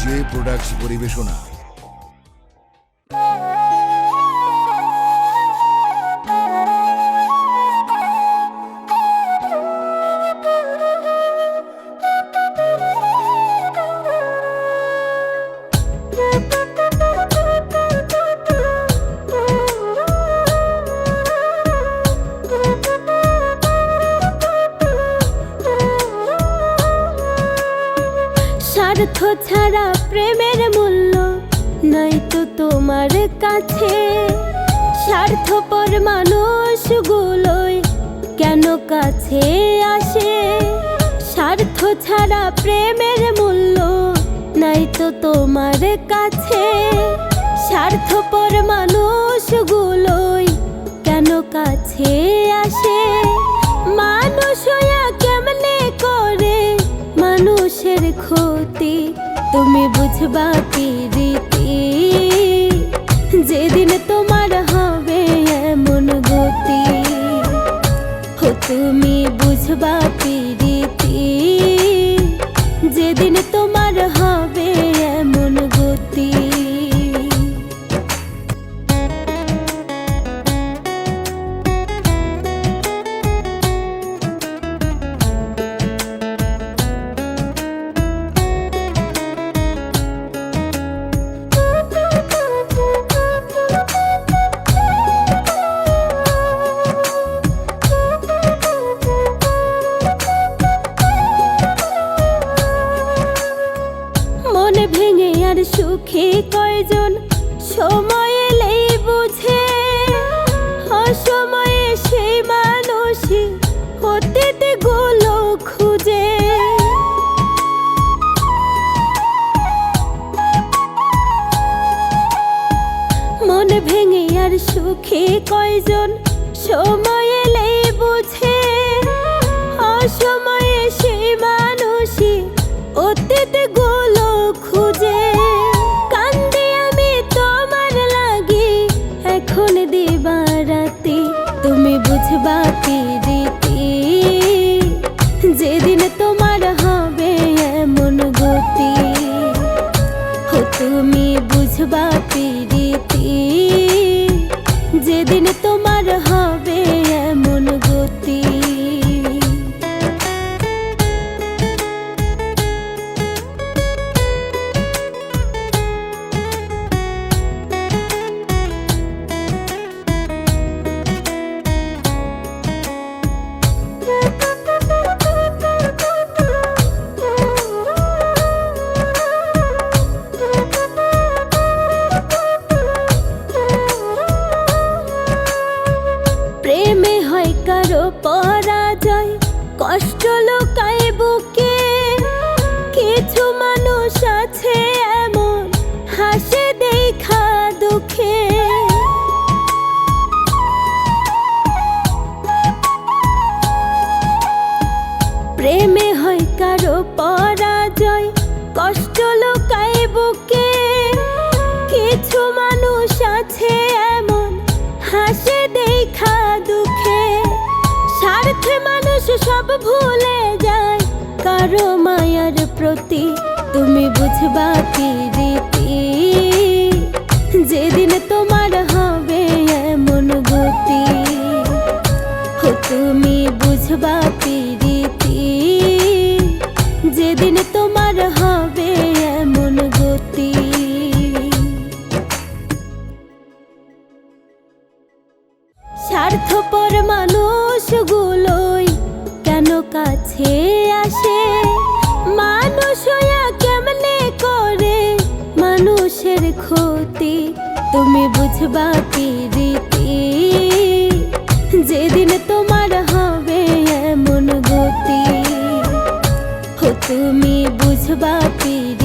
J products পরিবেশনা। স্বার্থ ছাড়া প্রেমের মূল্য নাই তো তোমার কাছে। স্বার্থপর মানুষগুলোই কেন কাছে আসে? স্বার্থ ছাড়া প্রেমের মূল্য নাই তো তোমার কাছে। স্বার্থপর মানুষগুলোই কেন কাছে আসে? মানুষ হইয়া কেমনে করে মানুষের ক্ষতি, তুমি বুঝবা প্রীতি যেদিন তোমার হবে এমন গতি। হো তুমি বুঝবা প্রীতি যেদিন তোমার হবে এমন গতি। মন ভেঙে আর সুখী কয়জন সময় এলেই বুঝে, অসময়ে সেই মানুষই অতীত গুলো খুঁজে। মন ভেঙে আর সুখী কয়জন সময় এলেই বুঝে, অসময়ে সেই মানুষই অতীত গুলো খুঁজে। কান্দি আমি তোমার লাগি এখন দিবারাতি, তুমি বুঝবা প্রীতি যেদিন তোমার হবে এমন গতি। হো তুমি বুঝবা প্রীতি যেদিন তোমার হবে এমন গতি। প্রেমে হয় কারো পরাজয়, কষ্ট লুকায় বুকে। কিছু মানুষ আছে এমন হাসে দেখা দুঃখে। প্রেমে হয় কারো পরাজয়, কষ্ট লুকায় বুকে। কিছু মানুষ আছে এমন হাসে দেখা দুঃখে। স্বার্থে মানুষ সব ভুলে যায় কারো মায়ার প্রতি, তুমি বুঝবা প্রীতি যেদিন তোমার হবে এমন গতি। হো তুমি বুঝবা প্রীতি যেদিন তোমার হবে এমন গতি। স্বার্থপর মানুষগুলোই কেন কাছে আসে? মানুষ হইয়া কেমনে করে মানুষের ক্ষতি, তুমি বুঝবা প্রীতি যেদিন তোমার হবে এমন গতি। হো তুমি বুঝবা প্রীতি